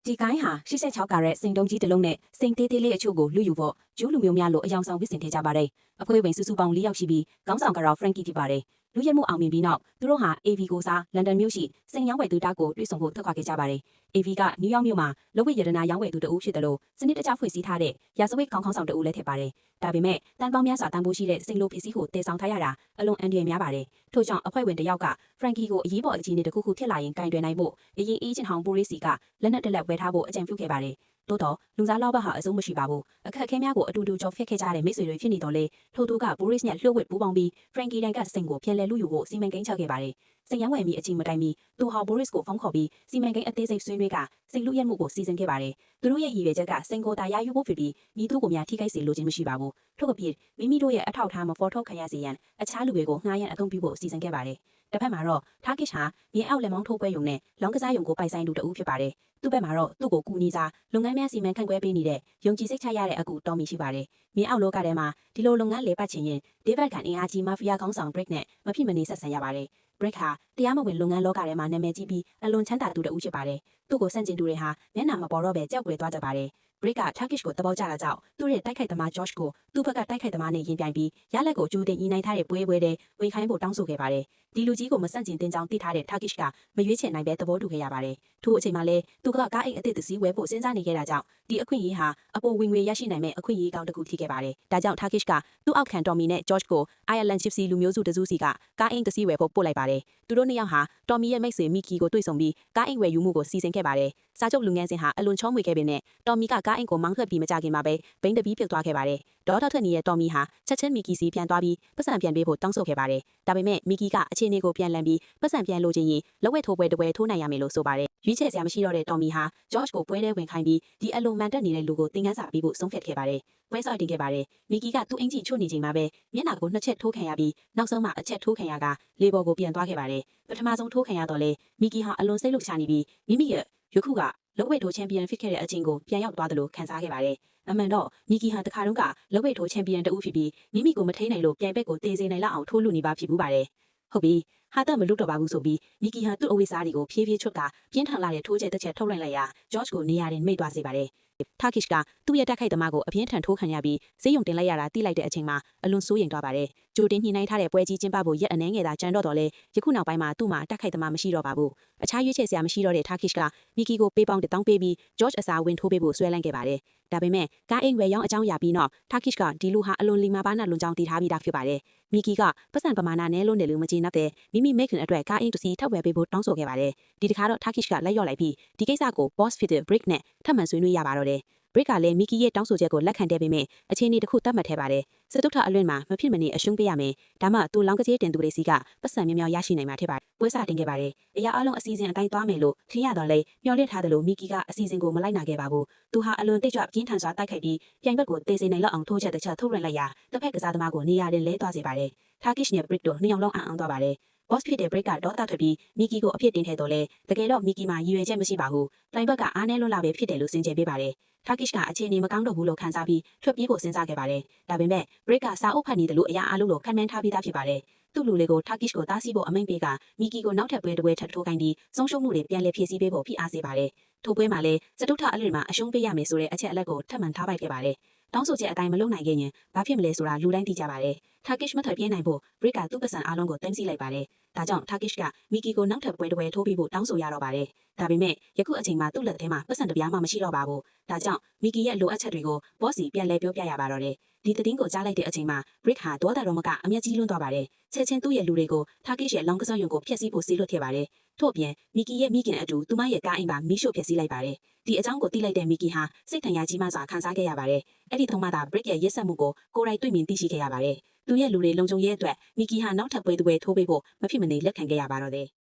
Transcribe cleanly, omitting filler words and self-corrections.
ဒီကိုင်းဟာ86ကာရက်စိန်တုံးကြီးတစ်လုံးနဲ့စိန်သေးသေးလေးအချို့ကိုလူယူဖို့ဂျူးလူမျိုးများလိုအယောင်ဆောင်ဝစ်ဆင်ခဲ့ကြပါတယ်။အဖွဲ့ဝင်စုစုပေါင်း4ယောက်ရှိပြီးခေါင်းဆောင်ကတော့ Frankie ဖြစ်ပါတယ်။လူရဲမှုအောင်မြင်ပြီးနောက်သူတို့ဟာ AV ကိုစားလန်ဒန်မြို့ရှိစိန်ရောင်းဝယ်သူတားကိုတွေ့ဆုံဖို့ထွက်ခွာခဲ့ကြပါတယ်။ AV ကနယူးယောက်မြို့မှာလောဝိရတနာရောင်းဝယ်သူတအုပ်ဖြစ်တယ်လို့စနစ်တကျဖွဲ့စည်းထားတဲ့ရာဇဝတ်ခေါင်းဆောင်တအုပ်လည်းဖြစ်ပါတယ်။ဒါပေမဲ့တန်ပေါင်းများစွာတန်ဖိုးရှိတဲ့စိန်လိုပစ္စည်းကိုတည်ဆောင်ထားရတာအလွန်အန္တရာယ်များပါတယ်။ထို့ကြောင့်အဖွဲ့ဝင်တယောက်က Frankie ကိုအရေးပေါ်အခြေအနေတစ်ခုခုဖြစ်လာရင်ကင်တွယ်နိုင်ဖို့အရင်အေးချင်ဟောင်းပိုးရေးစီကလက်နက်တစ်လက်ဝယ်ထားဖို့အကြံပြုခဲ့ပါတယ်။တိုးတော့လူစားလောက်ဘဟာအဆုံးမရှိပါဘူး။အခက်အခဲများကိုအတူတူကြော်ဖျက်ခဲ့ကြတဲ့မိတ်ဆွေတွေဖြစ်နေတော့လေထို့သူက Boris နဲ့လှုပ်ဝက်ပူးပေါင်းပြီး Frankie တိုင်ကစိန်ကိုပြန်လဲလူယူဖို့စီမံကိန်းချခဲ့ပါတယ်။စိန်ရောင်းဝယ်ပြီးအချိန်မတိုင်မီသူဟာ Boris ကိုဖုန်းခေါ်ပြီးစီမံကိန်းအသေးစိတ်ဆွေးနွေးကစိန်လူရက်မှုကိုစီစဉ်ခဲ့ပါတယ်။သူတို့ရဲ့ရည်ရွယ်ချက်ကစိန်ကိုတာရယူဖို့ဖြစ်ပြီးမိသူကိုများထိခိုက်စေလိုခြင်းမရှိပါဘူး။ထို့အပြင်မိမိတို့ရဲ့အထောက်အထားမဖော်ထုတ်ခံရစေရန်အခြားလူတွေကိုငှားရမ်းအသုံးပြုဖို့စီစဉ်ခဲ့ပါတယ်။တစ်ဖက်မှာတော့ Turkish ဟာမြေအောက်လက်မောင်းထိုးပွဲရုံနဲ့လောင်းကစားရုံကိုပိုင်ဆိုင်သူတဦးဖြစ်ပါတယ်။သူ့ဘက်မှာတော့သူ့ကိုကူညီစားလုပ်ငန်းများစီမံခန့်ခွဲပေးနေတဲ့ယုံကြည်စိတ်ချရတဲ့အကူတော်မီရှိပါတယ်။မြေအောက်လောကထဲမှာဒီလိုလုပ်ငန်းလေပတ်ချင်ရင်ဒေးဗစ်ကန်အင်အားကြီးမာဖီးယားခေါင်းဆောင် Brick နဲ့မဖြစ်မနေဆက်ဆံရပါတယ်။ Brick ဟာတရားမဝင်လုပ်ငန်းလောကထဲမှာနာမည်ကြီးပြီးအလွန်ချမ်းသာသူတဦးဖြစ်ပါတယ်။သူ့ကိုစန့်ကျင်သူတွေဟာမျက်နှာမပေါ်တော့ပဲကြောက်ွယ်သွားကြပါတယ်။ Brick က Turkish ကိုတဘောကြတာကြောင့်သူ့ရဲ့တိုက်ခိုက်သမား George ကိုသူ့ဘက်ကတိုက်ခိုက်သမားနဲ့ရင်ပြိုင်ပြီးရလက်ကိုကြိုတင်ညီနိုင်ထားတဲ့ပွဲတဲ့ဝင်ခိုင်းဖို့တောင်းဆိုခဲ့ပါတယ်။ဒီလူကြီးကိုမဆန့်ကျင်တင်ကြောင်းသိထားတဲ့ Turkish ကမရွေးချယ်နိုင်ပဲသဘောတူခဲ့ရပါတယ်။ထို့အချိန်မှာလဲသူကကားအိတ်အသစ်တစ်စီးဝယ်ဖို့စဉ်းစားနေခဲ့တာကြောင့်ဒီအခွင့်အရေးဟာအပေါ်ဝင်ငွေရရှိနိုင်မဲ့အခွင့်အရေးကောင်းတစ်ခုဖြစ်ခဲ့ပါတယ်။ဒါကြောင့် Turkish ကသူ့အောက်ခံ Tommy နဲ့ George ကို Ireland Gypsy လူမျိုးစုတစုစီကကားအိတ်တစ်စီးဝယ်ဖို့ပို့လိုက်ပါတယ်။သူတို့နှစ်ယောက်ဟာ Tommy ရဲ့မိတ်ဆွေ Mickey ကိုတွေ့ဆုံပြီးကားအိတ်ဝယ်ယူမှုကိုစီစဉ်ခဲ့ပါတယ်။စာချုပ်လူငန်းစဉ်ဟာအလွန်ချောမွေခဲ့ပေမဲ့ Tommy ကကားအိတ်ကိုမောင်းထွက်ပြီးမကြခင်မှာပဲဘိန်းတပီးပြုတ်သွားခဲ့ပါတယ်။ဒေါ်ထွက်နေတဲ့ Tommy ဟာချက်ချင်း Mickey စီပြန်သွားပြီးပတ်စံပြန်ပေးဖို့တောင်းဆိုခဲ့ပါတယ်။ဒါပေမဲ့ Mickey ကအခြေအနေကိုပြန်လည်ပြီးပတ်စံပြန်လိုချင်ရင်လက်ဝဲထိုးပွဲတစ်ပွဲထိုးနိုင်ရမယ်လို့ဆိုပါတယ်။ရွေးချယ်စရာမရှိတော့တဲ့ Tommy ဟာ George ကိုပွဲထဲဝင်ခိုင်းပြီးဒီအလွန်မှန်တက်နေတဲ့လူကိုသင်ခန်းစာပေးဖို့ဆုံးဖြတ်ခဲ့ပါတယ်။ပွဲဆောက်တင်ခဲ့ပါတယ်။ Mickey ကသူ့အင်ကြီးချို့နေချိန်မှာပဲမျက်နှာကိုနှစ်ချက်ထိုးခံရပြီးနောက်ဆုံးမှအချက်ထိုးခံရကလေဘော်ကိုပြန်သွားခဲ့ပါတယ်။ပထမဆုံးထိုးခံရတော့လေ Mickey ဟာအလွန်စိတ်လှုပ်ရှားနေပြီးမိမိရဲ့ယခုကလက်ဝဲထိုးချန်ပီယံဖြစ်ခဲ့တဲ့အချိန်ကိုပြန်ရောက်သွားတယ်လို့ခံစားခဲ့ပါတယ်။အမှန်တော့ Mickey ဟာတခါတုန်းကလက်ဝဲထိုးချန်ပီယံတဦးဖြစ်ပြီးမိမိကိုမထိန်နိုင်လို့ပြိုင်ဘက်ကိုတေးစေနိုင်လောက်အောင်ထိုးလူနေပါဖြစ်ဘူးပါတယ်။ဟုတ်ပြီဟာတော့မလွတ်တော့ပါဘူးဆိုပြီး Mickey ဟာသူ့အဝိစားတွေကိုဖြည်းဖြည်းချွတ်ကပြင်းထန်လာတဲ့ထိုးချက်တစ်ချက်ထုတ်လိုက်လိုက်ရာ George ကိုနေရာတင်မိတ်သွားစေပါတယ်။ Turkish ကသူ့ရဲ့တက်ခိုက်သမားကိုအပြင်းထန်ထိုးခံရပြီးဈေးရုံတင်လိုက်ရတာတိလိုက်တဲ့အချိန်မှာအလွန်စိုးရိမ်သွားပါတယ်။ကြိုတင်ညှိနှိုင်းထားတဲ့ပွဲကြီးကျင်းပဖို့ရက်အနည်းငယ်သာကြံတော့လေယခုနောက်ပိုင်းမှာသူ့မှာတက်ခိုက်သမားမရှိတော့ပါဘူး။အခြားရွေးချယ်စရာမရှိတော့တဲ့ Turkish က Mickey ကိုပေးပေါင်း1000ပေးပြီး George အစာဝင်ထိုးပေးဖို့ဆွဲလန်းခဲ့ပါတယ်။ဒါပေမဲ့ကားအိမ်ဝယ်ရောင်းအကြောင်းရပြီးနောက် Turkish ကဒီလူဟာအလွန်လီမာပါနာလွန်ကြောင်းတည်ထားပြီးသားဖြစ်ပါတယ်။ Mickey ကပတ်စံပမာဏနဲလွန်းတယ်လို့မကျေနပ်တဲ့မိမိမိခင်အတွက်ကားအိမ်တစ်စီးထပ်ဝယ်ပေးဖို့တောင်းဆိုခဲ့ပါတယ်။ဒီတစ်ခါတော့ Turkish ကလက်လျော့လိုက်ပြီးဒီကိစ္စကို boss ဖြစ်တဲ့ Brick နဲ့ထပ်မံဆွေးနွေးရပါတော့တယ်။ Brick ကလည်း Mickey ရဲ့တောင်းဆိုချက်ကိုလက်ခံတဲ့ပေမဲ့အခြေအနေတစ်ခုသတ်မှတ်ထဲပါတယ်။စတုထအလွင့်မှာမဖြစ်မနေအရှုံးပေးရမယ်။ဒါမှသူလောင်းကကြေးတင်သူတွေစီကပတ်စံများများရရှိနိုင်မှာဖြစ်ပါတယ်။ပွဲစားတင်ခဲ့ပါတယ်။အရာအလုံးအစီအစဉ်အတိုင်းသွားမယ်လို့ထင်ရတော့လေမျှော်လင့်ထားသလို Mickey ကအစီအစဉ်ကိုမလိုက်နာခဲ့ပါဘူး။သူဟာအလွန်တိတ်ကြွပြင်းထန်စွာတိုက်ခိုက်ပြီးပြိုင်ဘက်ကိုတေးစေနိုင်လောက်အောင်ထိုးချက်တစ်ချက်ထုတ်လွှင့်လိုက်ရာတစ်ဖက်ကစားသမားကိုနေရာတင်လဲသွားစေပါတယ်။ Turkish နဲ့ Brick တို့နှစ်ယောက်လုံးအံ့အားသွားပါတယ်။ boss ဖြစ်တဲ့ Brick ကဒေါသထွက်ပြီး Mickey ကိုအပြစ်တင်ထဲတော့လေတကယ်တော့ Mickey မှာရည်ရွယ်ချက်မရှိပါဘူး။တိုင်ဘက်ကအားနည်းလွန်းလာပဲဖြစ်တယ်လို့စင်ကြယ်ပေးပါတယ်။ Turkish ကအခြေအနေမကောင်းတော့ဘူးလို့ခံစားပြီးထွက်ပြေးဖို့စဉ်းစားခဲ့ပါတယ်။ဒါပေမဲ့ Brick ကစာအုပ်ဖတ်နေတယ်လို့အရာအလုံးကိုခံမှန်းထားပြီးသားဖြစ်ပါတယ်။သူ့လူလေးကို Turkish ကိုတားဆီးဖို့အမိန့်ပေးက Mickey ကိုနောက်ထပ်ပွဲတစ်ပွဲထပ်ထိုးခိုင်းပြီးဆုံးရှုံးမှုတွေပြန်လည်ဖြည့်ဆည်းပေးဖို့ဖိအားစေပါတယ်။ထိုပွဲမှာလည်းစတုထအလွင့်မှာအရှုံးပေးရမယ်ဆိုတဲ့အချက်အလက်ကိုထပ်မံထားပိုက်ခဲ့ပါတယ်။တောင်းဆိုချက်အတိုင်းမလုပ်နိုင်ခဲ့ရင်ဘာဖြစ်မလဲဆိုတာလူတိုင်းသိကြပါတယ်။ Turkish မထွက်ပြေးနိုင်ဖို့ Brick ကသူ့ပတ်စံအားလုံးကိုသိမ်းဆည်းလိုက်ပါတယ်။ဒါကြောင့် Turkish က Mickey ကိုနောက်ထပ်ပွဲတစ်ပွဲထိုးပြီးဖို့တောင်းဆိုရတော့ပါတယ်။ဒါပေမဲ့ယခုအချိန်မှာသူ့လက်ထဲမှာပတ်စံတစ်ပြားမှမရှိတော့ပါဘူး။ဒါကြောင့် Mickey ရဲ့လိုအပ်ချက်တွေကို boss စီပြန်လည်ပြောပြရပါတော့တယ်။ဒီသတင်းကိုကြားလိုက်တဲ့အချိန်မှာ Brick ဟာဒေါသတော်မကအမျက်ကြီးလွန်းသွားပါတယ်။ချက်ချင်းသူ့ရဲ့လူတွေကို Turkish ရဲ့လောင်းကစားရုံကိုဖျက်ဆီးဖို့စီးလွတ်ခဲ့ပါတယ်။ထို့အပြင် Mickey ရဲ့မိခင်အတူသူမရဲ့ကားအိမ်ပါမီးရှို့ဖျက်ဆီးလိုက်ပါတယ်။ဒီအကြောင်းကိုသိလိုက်တဲ့ Mickey ဟာစိတ်ထန်ရကြီးမှစွာခံစားခဲ့ရပါတယ်။အဲ့ဒီထုံးမှသာ Brick ရဲ့ရက်စက်မှုကိုကိုယ်တိုင်တွေ့မြင်သိရှိခဲ့ရပါတယ်။သူရဲ့လူတွေလုံခြုံရေးအတွက် Mickey ဟာနောက်ထပ်ပွဲတစ်ပွဲထိုးပေးဖို့မဖြစ်မနေလက်ခံခဲ့ရပါတော့တယ်။